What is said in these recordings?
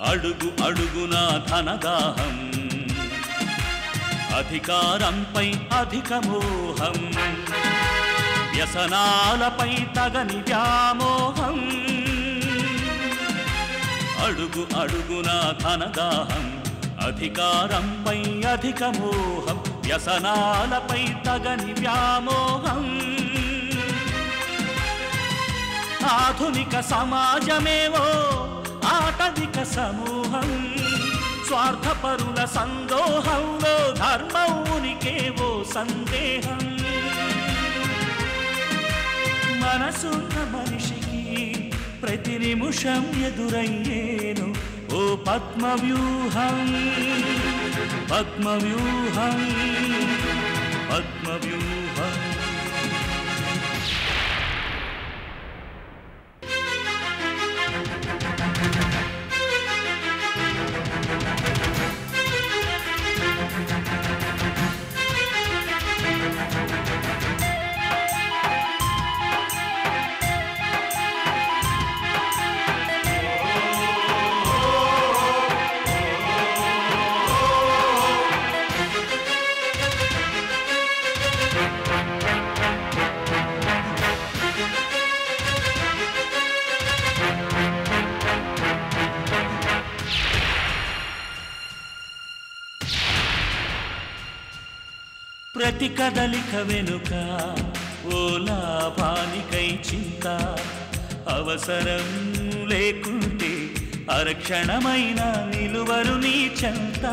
అడుగు అడుగున ధనదాహం అధికారంపై అధిక మోహం వ్యసనాలపై తగని వ్యామోహం అడుగు అడుగున ధనదాహం అధికారంపై అధిక మోహం వ్యసనాలపై తగని వ్యామోహం ఆధునిక సమాజమేవో ఆటవిక సమూహం స్వార్థపరుల సందోహంలో ధర్మం ఉనికేవో సందేహం మనసున్న మనిషికి ప్రతి నిమిషం ఎదురయ్యేను ఓ పద్మవ్యూహం పద్మవ్యూహం పద్మవ్యూహం ప్రతి కదలిక వెనుక ఓ లాభానికై చింత అవసరం లేకుంటే అరక్షణమైన నిలువరు నీ చెంత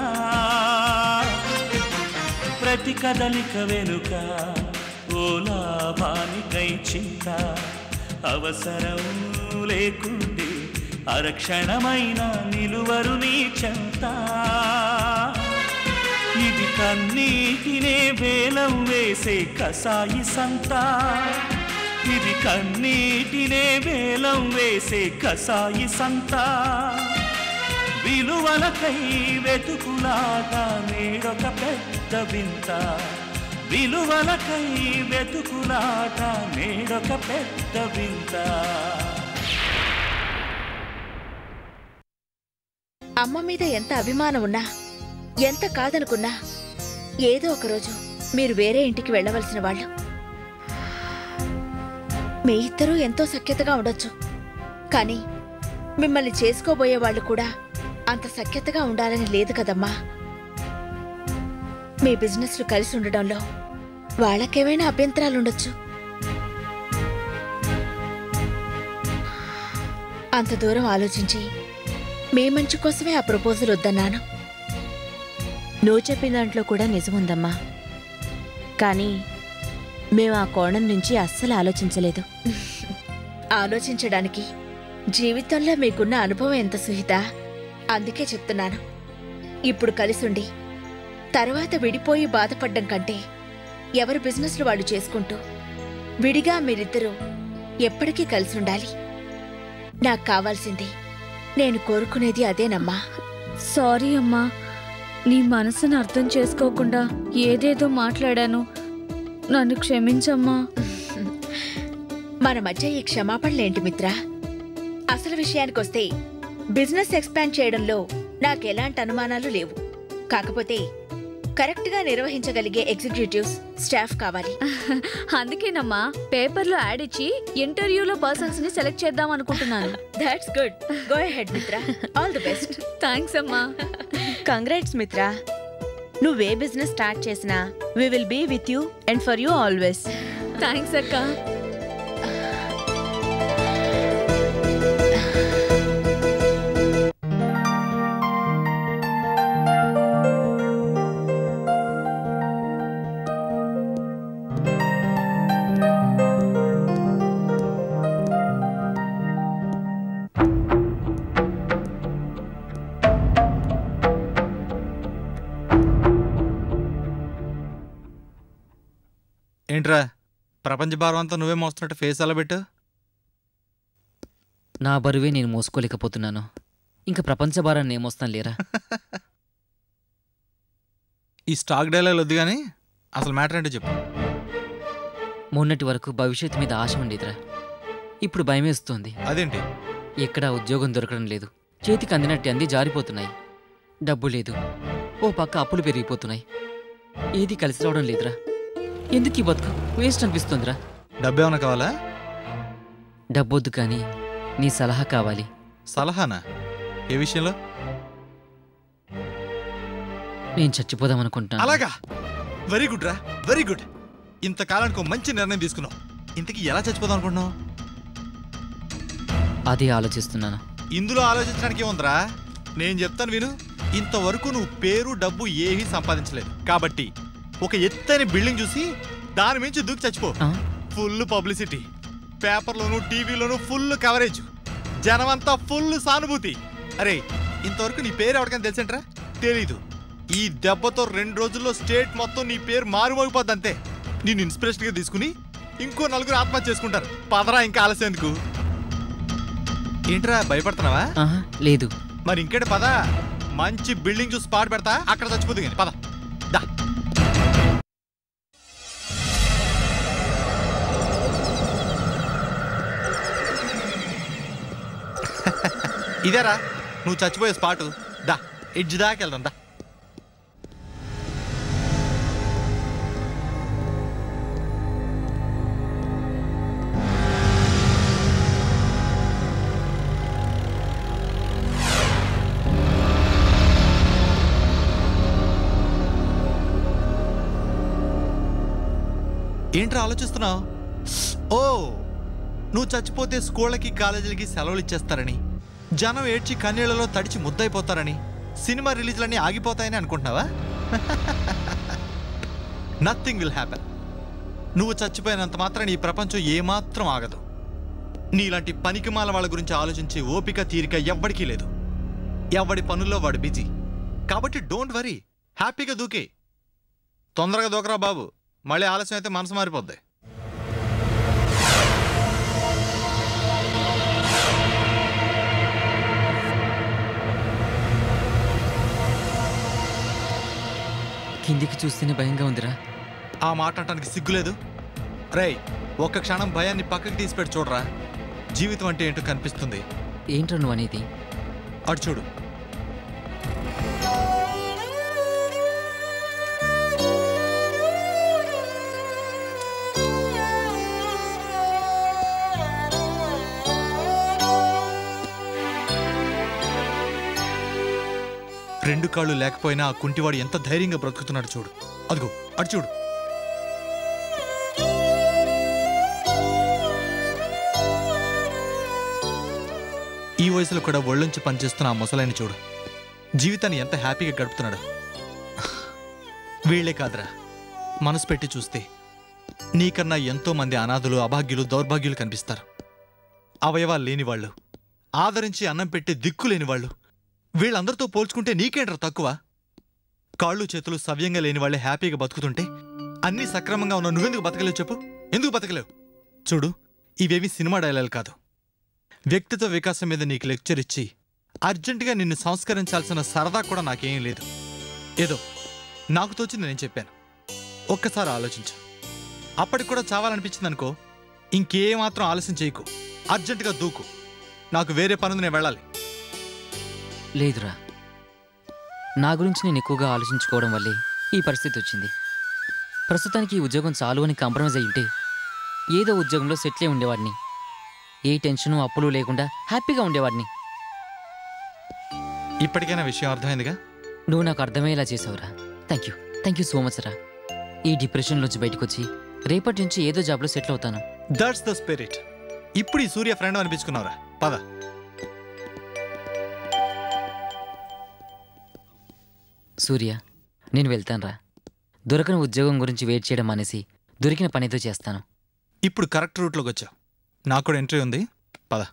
ప్రతి కదలిక వెనుక ఓ లాభానికై చింత అవసరం లేకుంటే అరక్షణమైన నిలువరు నీ చెంత ఇది కన్నీటినే వేలం వేసే కసాయి సంత ఇది కన్నీటినే వేలం వేసే కసాయి సంత విలువలకై వెతుకులాట నేడొక పెద్ద వింత విలువలకై వెతుకులాట నేడొక పెద్ద వింత అమ్మ మీద ఎంత అభిమానం ఉన్నా ఎంత కాదనుకున్నా ఏదో ఒకరోజు మీరు వేరే ఇంటికి వెళ్ళవలసిన వాళ్ళు మీ ఇద్దరూ ఎంతో సఖ్యతగా ఉండొచ్చు కానీ మిమ్మల్ని చేసుకోబోయే వాళ్ళు కూడా అంత సఖ్యతగా ఉండాలని లేదు కదమ్మా మీ బిజినెస్లు కలిసి ఉండడంలో వాళ్ళకేమైనా అభ్యంతరాలుండొచ్చు అంత దూరం ఆలోచించి మీ మంచి కోసమే ఆ ప్రపోజల్ వద్దన్నాను నువ్వు చెప్పిన దాంట్లో కూడా నిజముందమ్మా కానీ మేము ఆ కోణం నుంచి అస్సలు ఆలోచించలేదు ఆలోచించడానికి జీవితంలో మీకున్న అనుభవం ఎంత సుహిత అందుకే చెప్తున్నాను ఇప్పుడు కలిసుండి తర్వాత విడిపోయి బాధపడ్డం కంటే ఎవరి బిజినెస్లు వాళ్ళు చేసుకుంటూ విడిగా మీరిద్దరూ ఎప్పటికీ కలిసి ఉండాలి నాకు కావాల్సింది నేను కోరుకునేది అదేనమ్మా సారీ అమ్మా నీ మనసును అర్థం చేసుకోకుండా ఏదేదో మాట్లాడాను నన్ను క్షమించమ్మా మన మధ్య ఈ క్షమాపణలేంటి మిత్ర అసలు విషయానికొస్తే బిజినెస్ ఎక్స్పాండ్ చేయడంలో నాకెలాంటి అనుమానాలు లేవు కాకపోతే కరెక్ట్గా నిర్వహించగలిగే ఎగ్జిక్యూటివ్స్ స్టాఫ్ కావాలి అందుకేనమ్మా పేపర్లో యాడ్ ఇచ్చి ఇంటర్వ్యూలో పర్సన్స్ ని సెలెక్ట్ చేద్దాం అనుకుంటున్నాను that's good go ahead Mitra all the best thanks అమ్మా కంగ్రాట్స్ మిత్రా నువ్వే బిజినెస్ స్టార్ట్ చేసినా we will be with you and for you always thanks అక్క ఏంట్రా ప్రపంచ భారం అంతా నువ్వే మోస్తున్నట్టు ఫేస్ అలా పెట్టు నా బరువే నేను మోసుకోలేకపోతున్నాను ఇంకా ప్రపంచ భారాన్ని ఏమోస్తాను లేరా ఈ స్టాక్ డైలాగ్ వద్దు కానీ అసలు మ్యాటర్ ఏంటో చెప్పు మొన్నటి వరకు భవిష్యత్తు మీద ఆశ ఉండేదిరా ఇప్పుడు భయమేస్తోంది అదేంటి ఎక్కడా ఉద్యోగం దొరకడం లేదు చేతికి అందినట్టు అంది జారిపోతున్నాయి. డబ్బు లేదు, ఓ పక్క అప్పులు పెరిగిపోతున్నాయి. ఏది కలిసి రావడం లేదురా. ఎందుకు ఈ బతుకు వేస్ట్ అనిపిస్తుందిరా. డబ్బు ఏమైనా కావాలా? డబ్బొద్దు కానీ నీ సలహా కావాలి. సలహానా? ఏ విషయంలో? నేను చచ్చిపోదామనుకుంటాను. అలాగా? వెరీ గుడ్ రా, వెరీ గుడ్. ఇంతకాలానికి ఒక మంచి నిర్ణయం తీసుకున్నావు. ఇంతకీ ఎలా చచ్చిపోదాం అనుకుంటున్నావు? అదే ఆలోచిస్తున్నాను. ఇందులో ఆలోచించడానికి ఏముందిరా? నేను చెప్తాను విను. ఇంతవరకు నువ్వు పేరు డబ్బు ఏమీ సంపాదించలేదు కాబట్టి ఒక ఎత్తైన బిల్డింగ్ చూసి దాని మించి దూకి చచ్చిపో. ఫుల్ పబ్లిసిటీ, పేపర్లోను టీవీలోను ఫుల్ కవరేజ్, జనమంతా ఫుల్ సానుభూతి. అరే ఇంతవరకు నీ పేరు ఎవరికైనా తెలుసంటరా? తెలీదు. ఈ దెబ్బతో 2 రోజుల్లో స్టేట్ మొత్తం నీ పేరు మారుమోగిపోద్ది అంతే. నేను ఇన్స్పిరేషన్గా తీసుకుని ఇంకో 4 ఆత్మహత్య చేసుకుంటారు. పదరా, ఇంకా ఆలస్యం ఎందుకు? ఏంట్రా భయపడుతున్నావా? లేదు. మరి ఇంకేంటి, పద. మంచి బిల్డింగ్ చూసి స్పాట్ పెడతా, అక్కడ చచ్చిపోతుంది కానీ. పద దా. ఇదేరా నువ్వు చచ్చిపోయే స్పాటు. దా, ఎడ్జ్ దాకా వెళ్దాం దా. ఏంట్రా ఆలోచిస్తున్నావు? ఓ, నువ్వు చచ్చిపోతే స్కూళ్ళకి కాలేజీలకి సెలవులు ఇచ్చేస్తారని, జనం ఏడ్చి కన్నీళ్లలో తడిచి ముద్దయిపోతారని, సినిమా రిలీజ్లన్నీ ఆగిపోతాయని అనుకుంటున్నావా? Nothing will happen. నువ్వు చచ్చిపోయినంత మాత్రం ఈ ప్రపంచం ఏమాత్రం ఆగదు. నీలాంటి పనికిమాల వాళ్ళ గురించి ఆలోచించే ఓపిక తీరిక ఎవ్వడికీ లేదు. ఎవడి పనుల్లో వాడు బిజీ. కాబట్టి డోంట్ వరీ, హ్యాపీగా దూకే. తొందరగా దూకరా బాబు, మళ్ళీ ఆలస్యం అయితే మనసు మారిపోద్ది. కిందికి చూస్తేనే భయంగా ఉందిరా. ఆ మాట అంటానికి సిగ్గులేదు? రేయ్, ఒక్క క్షణం భయాన్ని పక్కకి తీసిపెట్టి చూడరా. జీవితం అంటే ఏంటో కనిపిస్తుంది. ఏంట్రా నువ్వు అనేది? అటు చూడు. రెండు కాళ్ళు లేకపోయినా ఆ కుంటివాడు ఎంత ధైర్యంగా బ్రతుకుతున్నాడు చూడు. అదిగో అటు చూడు. ఈ వయసులో కూడా ఒళ్ళొంచి పనిచేస్తున్న ఆ ముసలాయని చూడు. జీవితాన్ని ఎంత హ్యాపీగా గడుపుతున్నాడు. వీళ్లే కాదురా, మనసు పెట్టి చూస్తే నీకన్నా ఎంతో మంది అనాథులు, అభాగ్యులు, దౌర్భాగ్యులు కనిపిస్తారు. అవయవాలు లేనివాళ్ళు, ఆదరించి అన్నం పెట్టే దిక్కు లేనివాళ్ళు. వీళ్ళందరితో పోల్చుకుంటే నీకేంట్రా తక్కువ? కాళ్ళు చేతులు సవ్యంగా లేని వాళ్ళే హ్యాపీగా బతుకుతుంటే అన్నీ సక్రమంగా ఉన్న నువ్వెందుకు బతకలేవు చెప్పు? ఎందుకు బతకలేవు? చూడు, ఇవేవి సినిమా డైలాగ్ కాదు. వ్యక్తిత్వ వికాసం మీద నీకు లెక్చర్ ఇచ్చి అర్జెంటుగా నిన్ను సంస్కరించాల్సిన సరదా కూడా నాకేం లేదు. ఏదో నాకు తోచింది నేను చెప్పాను. ఒక్కసారి ఆలోచించు. అప్పటికి కూడా చావాలనిపించిందనుకో, ఇంకేమాత్రం ఆలస్యం చేయకు, అర్జెంటుగా దూకు. నాకు వేరే పనుంది, నేను వెళ్ళాలి. లేదురా, నా గురించి నేను ఎక్కువగా ఆలోచించుకోవడం వల్లే ఈ పరిస్థితి వచ్చింది. ప్రస్తుతానికి ఈ ఉద్యోగం చాలు అని కాంప్రమైజ్ అయ్యి ఉంటే ఏదో ఉద్యోగంలో సెటిల్ అయి ఉండేవాడిని. ఏ టెన్షను అప్పులు లేకుండా హ్యాపీగా ఉండేవాడిని. ఇప్పటికైనా విషయం అర్థమైందిగా? నువ్వు నాకు అర్థమయ్యేలా చేసావురా. థ్యాంక్ యూ సో మచ్ రా. ఈ డిప్రెషన్లోంచి బయటకు వచ్చి రేపటి నుంచి ఏదో జాబ్లో సెటిల్ అవుతాను. That's the spirit. ఇప్పుడు ఈ సూర్య ఫ్రెండ్ అనిపించుకున్నావురా. పద. సూర్య, నేను వెళ్తానురా. దొరకని ఉద్యోగం గురించి వెయిట్ చేయడం అనేసి దొరికిన పనితో చేస్తాను. ఇప్పుడు కరెక్ట్ రూట్లోకి వచ్చావు. నాకు కూడా ఎంట్రీ ఉంది, పద.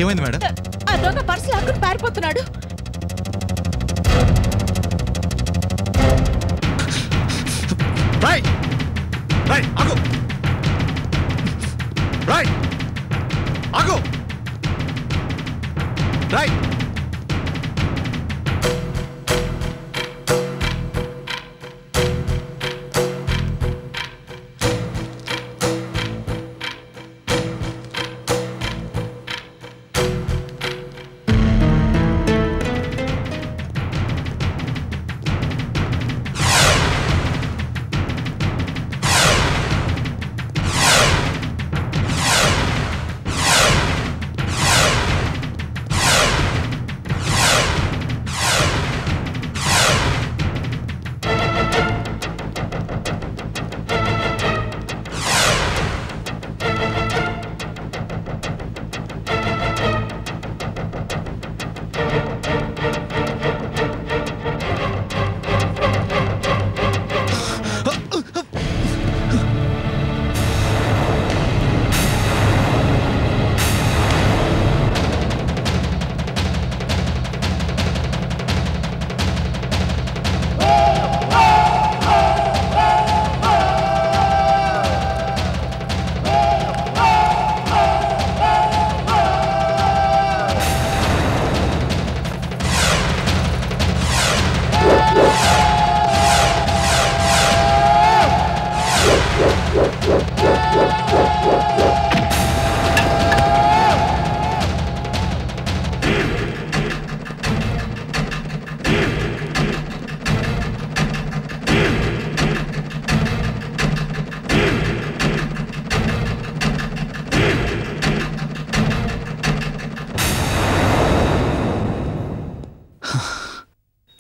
ఏమైంది మేడం? ఆ దొంగ పర్సు లాక్కుని పారిపోతున్నాడు. రైట్ రైట్ ఆగు రైట్ ఆగు రైట్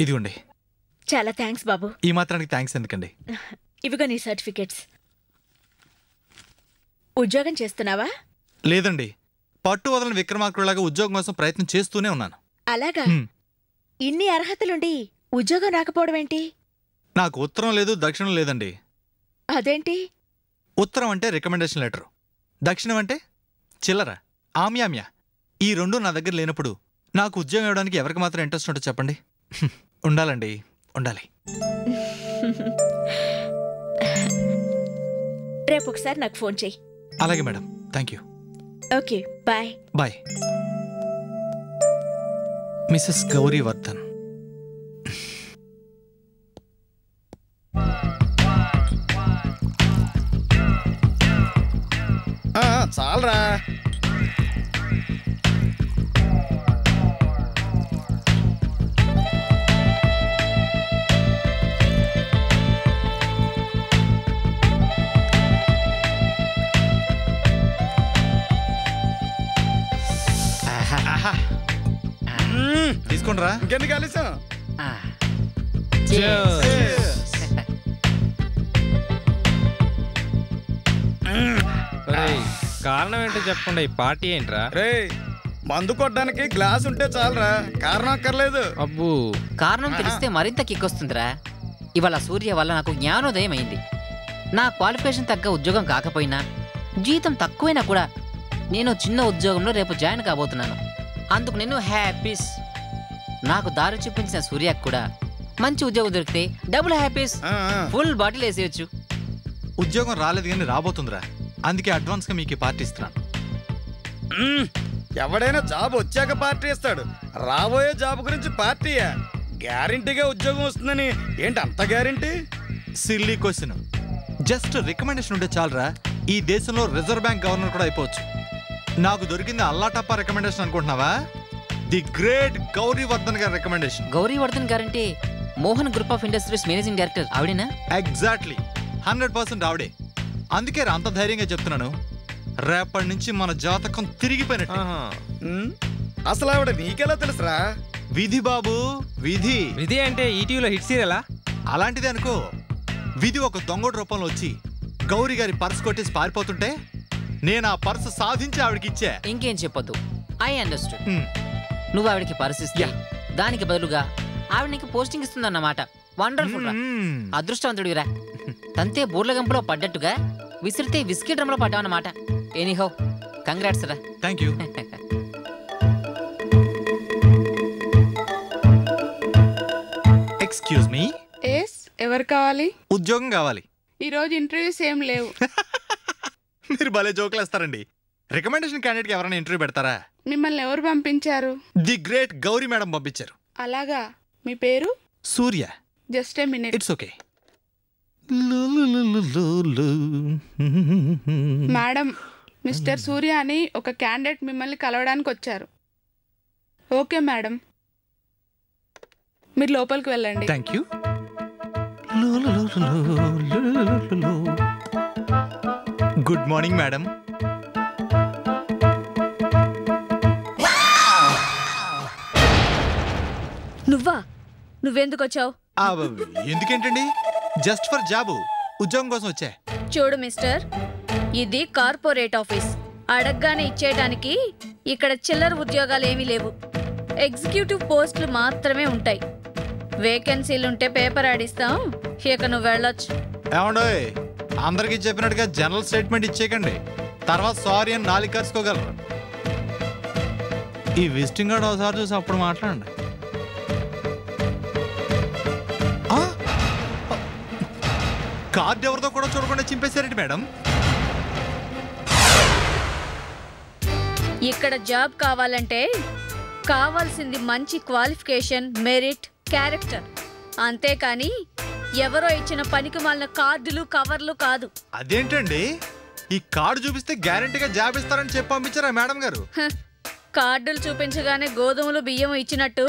ఇదిగోండి. చాలా థ్యాంక్స్ బాబు. ఈ మాత్రానికి థ్యాంక్స్ ఎందుకండి? ఇవిగో నీ సర్టిఫికెట్స్. ఉద్యోగం చేస్తున్నావా? లేదండి, పట్టు వదలని విక్రమార్కుడిలాగా ఉద్యోగం కోసం ప్రయత్నం చేస్తూనే ఉన్నాను. అలాగా? ఇన్ని అర్హతలుండి ఉద్యోగం రాకపోవడం ఏంటి? నాకు ఉత్తరం లేదు, దక్షిణం లేదండి. అదేంటి? ఉత్తరం అంటే రికమెండేషన్ లెటర్, దక్షిణం అంటే చిల్లర, ఆమ్యామ్య. ఈ రెండు నా దగ్గర లేనప్పుడు నాకు ఉద్యోగం ఇవ్వడానికి ఎవరికి మాత్రం ఇంట్రెస్ట్ ఉంటుందో చెప్పండి? ఉండాలండి, ఉండాలి. రేపు ఒకసారి నాకు ఫోన్ చెయ్యి. అలాగే madam, thank you. Okay, bye. Bye. Mrs Gaurivardhan. చాలరా. తీసుకోండిరా. ఇంకెన్ని కలిసాం? కారణం ఏంటో చెప్పండి. ఈ పార్టీ ఏంట్రా? రే, మందు కొట్టడానికి గ్లాస్ ఉంటే చాలరా, కారణం అక్కర్లేదు. అబ్బు, కారణం తెలిస్తే మరింత కిక్కొస్తుందిరా. ఇవాళ సూర్య వల్ల నాకు జ్ఞానోదయం అయింది. నా క్వాలిఫికేషన్ తగ్గ ఉద్యోగం కాకపోయినా, జీతం తక్కువైనా కూడా నేను చిన్న ఉద్యోగంలో రేపు జాయిన్ కాబోతున్నాను. అందుకు నేను హ్యాపీస్. నాకు దారి చూపించిన సూర్యకు కూడా మంచి ఉద్యోగం దొరికితే డబుల్ హ్యాపీస్. ఫుల్ బాటిల్ వేసేయచ్చు. ఉద్యోగం రాలేదు కానీ రాబోతుందిరా, అందుకే అడ్వాన్స్గా మీకు ఈ పార్టీ ఇస్తున్నాను. ఎవడైనా జాబ్ వచ్చాక పార్టీ ఇస్తాడు, రాబోయే జాబ్ గురించి పార్టీయా? గ్యారంటీగా ఉద్యోగం వస్తుందని ఏంటి అంత guarantee? Silly question. Just recommendation ఉంటే చాలరా, ఈ దేశంలో రిజర్వ్ బ్యాంక్ గవర్నర్ కూడా అయిపోవచ్చు. నాకు దొరికింది అల్లాటప్ప రికమెండేషన్ అనుకుంటున్నావా? ది గ్రేట్ గౌరీవర్ధన్ గారి రికమెండేషన్. గౌరీవర్ధన్ గారంటే Mohan group of industries managing director ఆవిడేనా? ఎగ్జాక్ట్లీ, 100% ఆవిడే. అందుకే అంత ధైర్యంగా చెప్తున్నాను, రేపటి నుంచి మన జాతకం తిరిగిపోయినట్టు. అసలు ఆవిడ నీకెలా తెలుసురా? విధి బాబు, విధి. విధి అంటే ఈటీవీలో హిట్ సీరియలా? అలాంటిదే అనుకో. విధి ఒక దొంగోడు రూపంలో వచ్చి గౌరీ గారి పర్స్ కొట్టేసి పారిపోతుంటే నేను ఆ పర్సు సాధించి ఆవిడకి ఇచ్చా. ఇంకేం చెప్పొద్దు, ఐ అండర్స్టూడ్. నువ్వు ఆవిడకి పరిస్థితి, దానికి బదులుగా ఆవిడ నీకు పోస్టింగ్ ఇస్తుందన్నమాట. వండర్ఫుల్ రా, అదృష్టవంతుడిరా. తంతే బూర్ల గంపలో పడ్డట్టుగా విసిరితే విస్కీ డ్రమ్లో పడ్డావన్నమాట. ఎనీహౌ, కంగ్రాట్స్ రా. Thank you. Excuse me, yes, ఎవరు కావాలి? ఉద్యోగం కావాలి. ఈరోజు ఇంటర్వ్యూస్ ఏం లేవు. మీరు భలే జోకులు వేస్తారండి. రికమెండేషన్ క్యాండిడేట్కి ఎవరైనా ఇంటర్వ్యూ పెడతారా? మిమ్మల్ని ఎవరు పంపించారు? ది గ్రేట్ గౌరీ మేడం పంపించారు. అలాగా, మీ పేరు? Surya. Just a minute. It's okay. Madam, mister Surya అని ఒక క్యాండిడేట్ మిమ్మల్ని కలవడానికి వచ్చారు. ఓకే మేడం, మీరు లోపలికి వెళ్ళండి. Thank you. Good morning madam. నువ్వెందుకు వచ్చావు? ఎందుకేంటండి, జస్ట్ ఫర్ జాబు, ఉద్యోగం కోసం వచ్చా. చూడు మిస్టర్, ఇది కార్పొరేట్ ఆఫీస్. అడగ్గానే ఇచ్చేయడానికి ఇక్కడ చిల్లర ఉద్యోగాలు ఏమీ లేవు. ఎగ్జిక్యూటివ్ పోస్టులు మాత్రమే ఉంటాయి. వేకెన్సీలుంటే పేపర్ ఆడిస్తాం. ఇక నువ్వు వెళ్ళొచ్చు. ఏమండోయ్, అందరికీ చెప్పినట్టుగా జనరల్ స్టేట్మెంట్ ఇచ్చేయకండి, తర్వాత సారీ అని నాలుగు కలుసుకోగలరు. ఈ విజిటింగ్ కార్డు ఒకసారి చూసి అప్పుడు మాట్లాడండి. కార్డు ఎవరితో కూడా చూడకుండా చింపేశారండి మేడం. ఇక్కడ జాబ్ కావాలంటే కావాల్సింది మంచి క్వాలిఫికేషన్, మెరిట్, క్యారెక్టర్. అంతేకాని ఎవరో ఇచ్చిన పనికి మాలిన కార్డులు, కవర్లు కాదు. అదేంటండి, ఈ కార్డు చూపిస్తే గ్యారెంటీగా జాబ్ ఇస్తారని చెప్పి పంపించారా మేడం గారు? కార్డులు చూపించగానే గోధుమలు, బియ్యం ఇచ్చినట్టు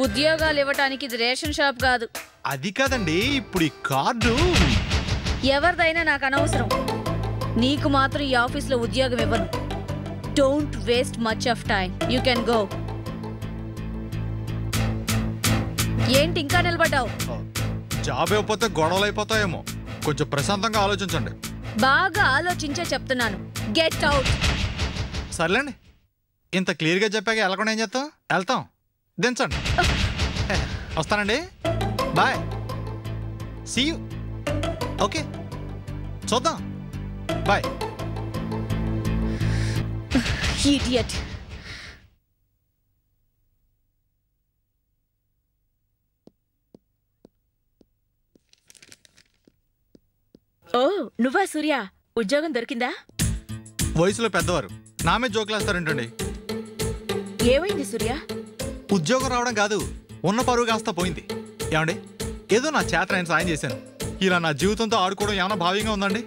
ఉద్యోగాలు ఇవ్వటానికి ఇది రేషన్ షాప్ కాదు. అది కాదండి, ఇప్పుడు ఈ కార్డు ఎవరిదైనా నాకు అనవసరం. నీకు మాత్రం ఈ ఆఫీస్లో ఉద్యోగం ఇవ్వను. Don't waste much of time. You can go. ఏంటి ఇంకా నిలబడ్డావు? జాబ్ ఇవ్వకపోతే గొడవలు అయిపోతాయేమో, కొంచెం ప్రశాంతంగా ఆలోచించండి. బాగా ఆలోచించే చెప్తున్నాను. Get out. సర్లేండి, ఇంత క్లియర్గా చెప్పాక వెళ్ళకుండా ఏం చేస్తాం? వెళ్తాం, దించండి. వస్తానండి, బాయ్, సీ యూ. ఓకే, చూద్దాం, బాయ్. ఇడియట్. ఓ, నువ్వా సూర్య? ఉద్యోగం దొరికిందా? వయసులో పెద్దవారు నా మీద జోకులేస్తారేంటండి? ఏమైంది సూర్య? ఉద్యోగం రావడం కాదు, ఉన్న పరువు కాస్త పోయింది. ఏమండి, ఏదో నా చేత నేను సాయం చేశాను. ఇలా నా జీవితంతో ఆడుకోవడం ఏమైనా భావ్యంగా ఉందండి?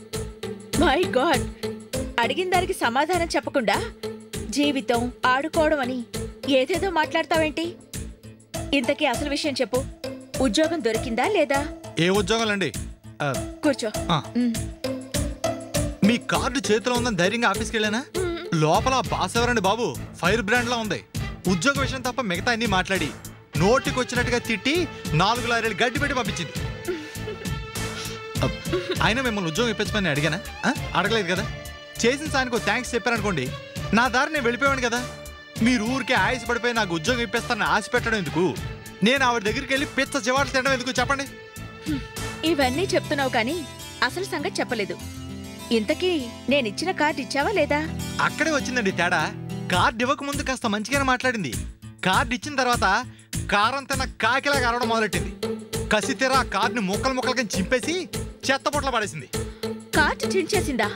మై గాడ్, అడిగిన దానికి సమాధానం చెప్పకుండా జీవితం, ఆడుకోవడం అని ఏదేదో మాట్లాడతావేంటి? ఇంతకీ అసలు విషయం చెప్పు. ఉద్యోగం దొరికిందా లేదా? ఏ ఉద్యోగాలండి? కూర్చో. మీ కార్డు చేతిలో ఉందని ధైర్యంగా ఆఫీస్కి వెళ్ళానా? లోపల బాస్ ఎవరండి బాబు, ఫైర్ బ్రాండ్ లా ఉంది. ఉద్యోగ విషయం తప్ప మిగతా అన్ని మాట్లాడి నోటికి వచ్చినట్టుగా తిట్టి 4 లారీలు గడ్డి పెట్టి పంపించింది. అయినా మిమ్మల్ని ఉద్యోగం ఇప్పించమని అడిగానా? అడగలేదు కదా. చేసిన సాయానికి థ్యాంక్స్ చెప్పారనుకోండి, నా దారి నేను వెళ్ళిపోయాను కదా. మీరు ఊరికే ఆయాస పడిపోయి నాకు ఉద్యోగం ఇప్పిస్తానని ఆశ పెట్టడం ఎందుకు? నేను ఆవిడ దగ్గరికి వెళ్ళి పిచ్చ చివాట్లు తినడం ఎందుకు చెప్పండి? ఇవన్నీ చెప్తున్నావు కానీ అసలు సంగతి చెప్పలేదు. ఇంతకీ నేనిచ్చిన కార్డు ఇచ్చావా లేదా? అక్కడే వచ్చిందండి తేడా. కార్డు ఇవ్వక ముందు కాస్త మంచిగానే మాట్లాడింది. కార్డు ఇచ్చిన తర్వాత కారం తిన్న కాకిలాగా అరవడం మొదలెట్టింది. కసి తీరా కార్డుని ముక్కలు ముక్కలుగా చింపేసి చెత్త పొట్ల పడేసింది. కార్డు చించేసిందా?